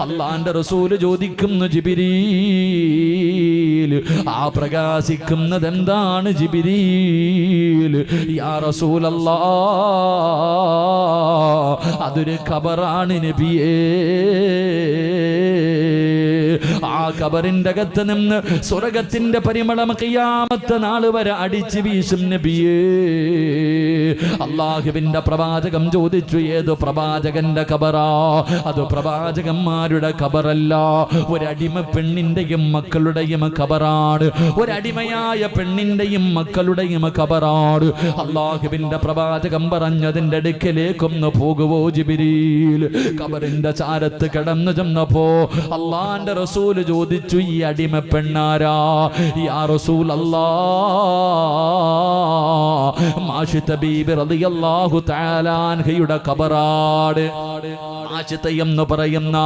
അള്ളാന്റെ റസൂല് ചോദിക്കുന്നു, ജിബ്രീൽ, ആ പ്രകാശിക്കുന്നത് എന്താണ് ജിബ്രീൽ? യാ റസൂലല്ലാഹ്, അതൊരു ഖബറാണ് നബിയേ. ആ ഖബറിന്റെ അകത്ത് നിന്ന് സ്വർഗത്തിന്റെ പരിമളം ഖിയാമത്ത് നാൾ വരെ അടിച്ചു വീശും നബിയേ. അല്ലാഹുവിന്റെ പ്രവാചകം ചോദിച്ചു, ഏത് പ്രവാചകന്റെ ഖബറാ? അത് പ്രവാചകന്മാരുടെ ഖബറല്ല, ഒരടിമ പെണ്ണിന്റെയും മക്കളുടെയും ഖബറാണ്. ഒരടിമയായ പെണ്ണിന്റെയും മക്കളുടെയും ഖബറാണ്. അല്ലാഹുവിന്റെ പ്രവാചകം പറഞ്ഞതിന്റെ അടുക്കലേക്കൊന്ന് പോകുവോ ജിബ്രീൽ? ഖബറിന്റെ ചാരത്ത് കിടന്നു ചെന്നപ്പോ അള്ളാന്റെ റസൂല് ചോദിച്ചു, ഈ അടിമ പെണ്ണാരാ? യാ റസൂലല്ലാഹ്, മാഷിത ബീബി റളിയല്ലാഹു തആല അൻഹയുടെ ഖബറാണ്. മാഷിത എന്ന് പറയുന്ന